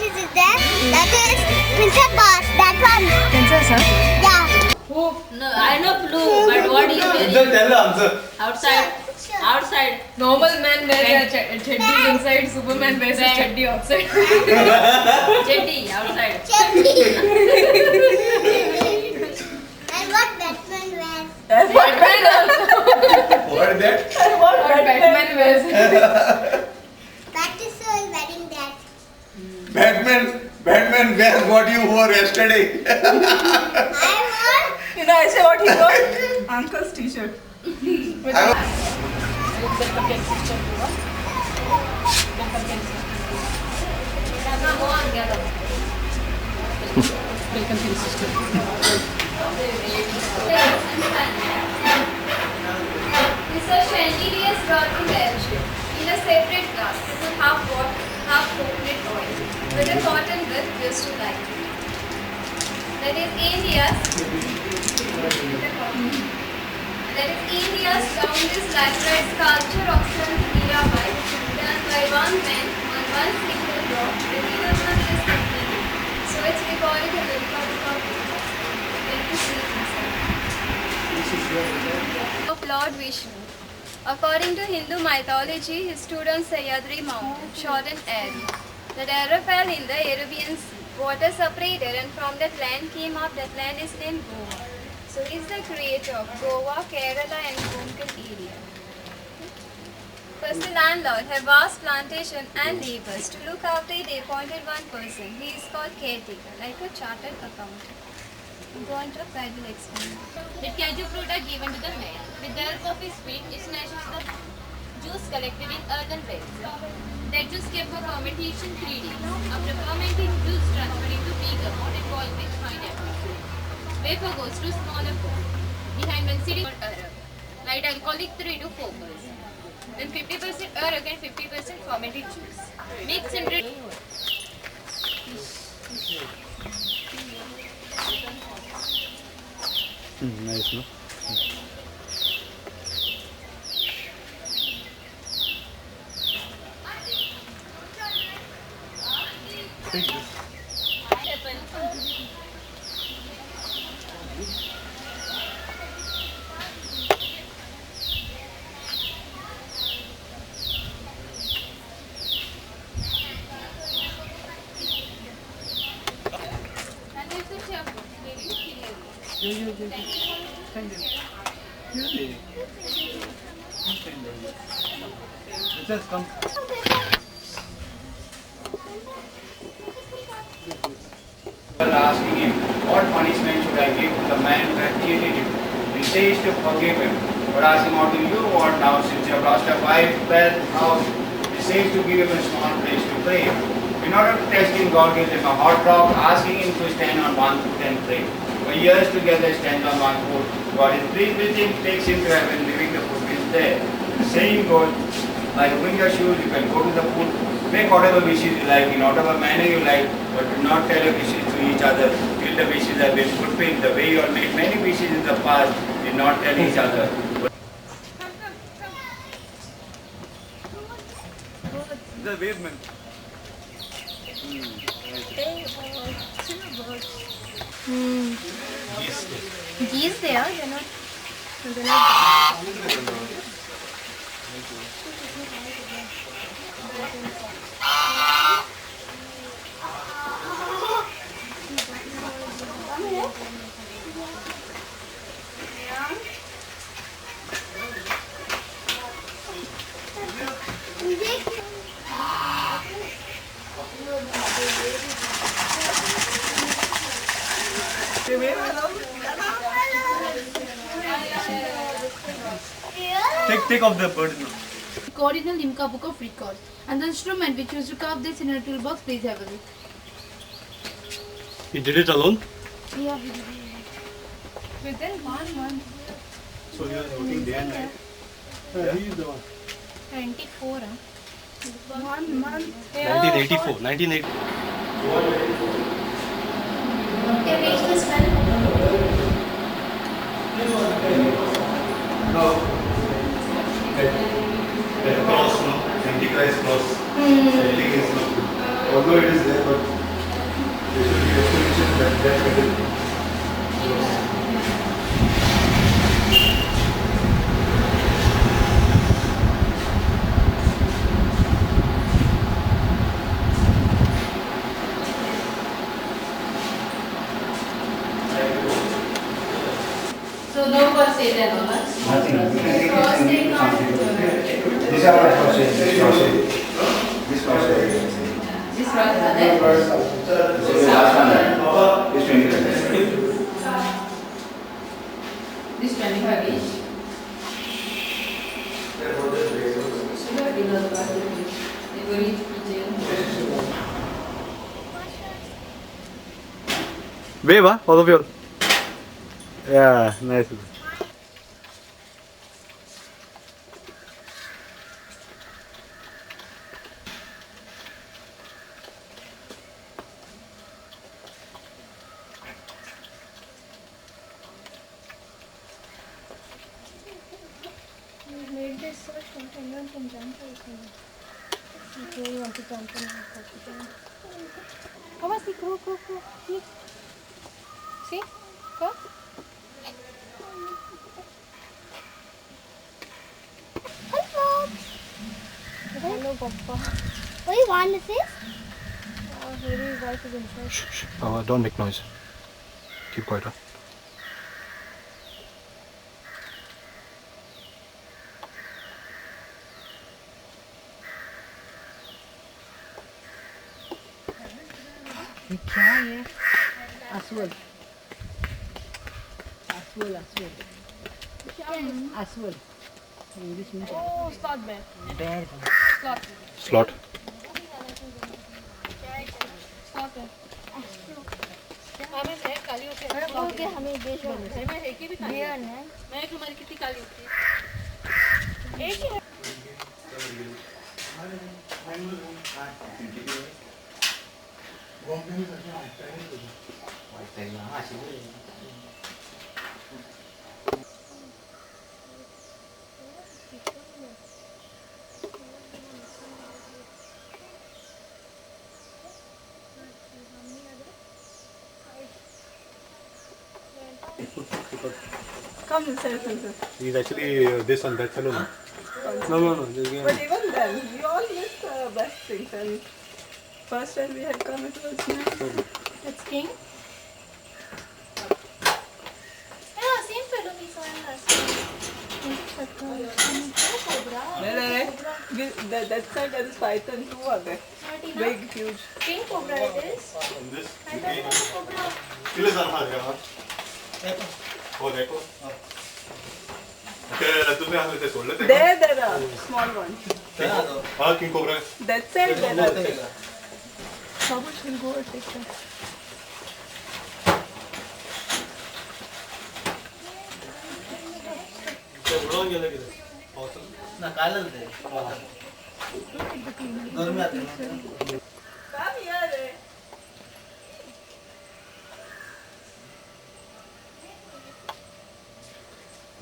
species is there? That is Princess Boss. That one. Princess, huh? Yeah. Who? No, I know blue, but what is it? Just tell the answer. Outside. Sure. Outside. Normal man wears a chaddi inside, Superman wears a chaddi outside. Jetty. Outside. Chutney. And what Batman wears? Batman also. What is that? What Batman wears. Practice is wearing that. Batman wears what you wore yesterday. I want. You know, I say what he wore? Uncle's t-shirt. I Research NGDS brought in Belgium in a separate glass with half water, half coconut oil, with a cotton bud used to light it. That is India's longest laterite sculpture of Sant Mirabai, done by one man on one single rock. The needle work is completed, so it's recorded in the Republic of India. Let me see of Lord Vishnu. According to Hindu mythology, he stood on Sahyadri mountain, short and airy. The terror fell in the Arabian Sea. Water separated and from that land came up. That land is named Goa. So he is the creator of Goa, Kerala and Konkan area. First, the landlord had vast plantation and labours. To look after it, they appointed one person. He is called caretaker, like a chartered accountant. Go on to guide will explain. The cashew fruit are given to the man. With the help of his feet, it snatches the juice collected in earthen vessels. That juice kept for fermentation 3 days. After fermenting, juice transferred into big amount and boiled with fine apple. Vapor goes to smaller pot. Behind one sitting or arrogant. Light alcoholic 3 to 4%. Then 50% arrogant and 50% fermented juice. Mix and nice, no? Take this. Just come. Asking him, what punishment should I give to the man who had cheated him? He says to forgive him. But ask him, what do you want now since you have lost a wife, wealth, house? He says to give him a small place to pray. In order to test him, God gives him a hot rock, asking him to stand on one foot and pray. For years together, stands on one foot. God is pleased with him, takes him to heaven, leaving the footprints there. The saying goes, by removing your shoes, you can go to the pool, make whatever wishes you like, in whatever manner you like, but do not tell your wishes to each other till the wishes have been fulfilled. The way you have made many wishes in the past, did not tell each other. The pavement. Geese there, they're not. Take off the bird now. Recorded in the Limca Book of Records. And the instrument which used to carve this in a toolbox, please have a look. He did it alone? Yeah, we did it. Within 1 month. So he was working day and night? Yeah. He is the one. 24, 1 month. 1984. 1980. Okay, reach this one. No. The cross, no? Antichrist cross. Everything is no. Although it is there, but there should be explanation that middle. So no first aid and all. Nothing. First aid not. These are my first aid. This first aid. This first aid. This was there. This is the last one. This 20. This 25 each. They go each jail. Wave, all of you. Yeah, nice. Made this so anyone can jump also. If you want to jump in, come on, see, go. See? See? Go. Hello, Papa. What do you want to say? Maybe his wife is inside. Shh. Don't make noise. Keep quiet. Huh? ये क्या है? असवल English में Oh, slot bear. बेर Slot. Slot. Slot bear. Okay हमें देश बने मैं एक ही भी खाली बियर है मैं तुम्हारी कितनी काली होती है एक ही Come himself. He's actually this and that fellow. No. But even then, we all miss the best things. And first time we had come, it was nice. It's king. Yeah, same fellow we saw in last That side there is python too are there. Big, huge. King cobra it is. This. I thought it was a cobra. Kill is on. Oh, देखो. Okay, तुमने हाथ में soul लेते हैं. There are small ones. हाँ, king cobra. That side there are. How much will go and take that? उड़ान गेले किधर? ना कालल दे घर में आते हैं Come here.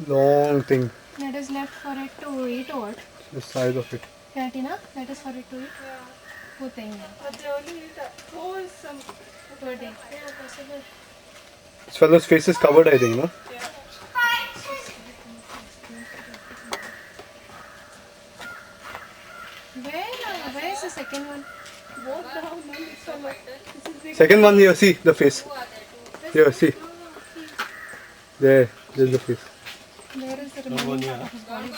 Long thing. That is left for it to eat or what? The size of it. Yeah, Tina, that is for it to eat. Good thing. But they only eat some. Good day. Yeah, possible. This fellow's face is covered, I think, no? Where is the second one? Walk down and it's so like. Second one here, see the face. Here, see. There's the face. Where is the remaining part of his body?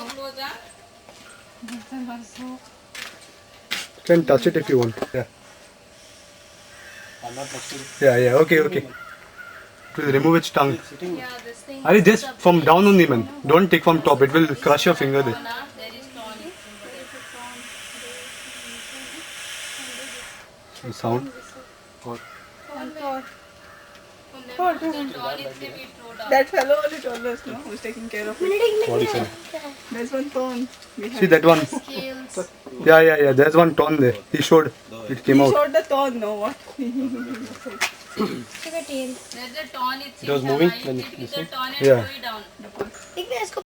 These are also. You can touch it if you want. Yeah. Yeah. Okay. To remove its tongue. Yeah, this thing. Are just from down only, man. Don't take from top. It will crush your finger there. There is tonic. The sound. That fellow only told us, no, who's taking care of it. What is it? There's one thorn. See that one? Scales. Yeah. There's one torn there. He showed. It came He out. showed the thorn, no, what? Take a tail. There's a ton. It was moving when it this the ton and Yeah. throw it down. Take the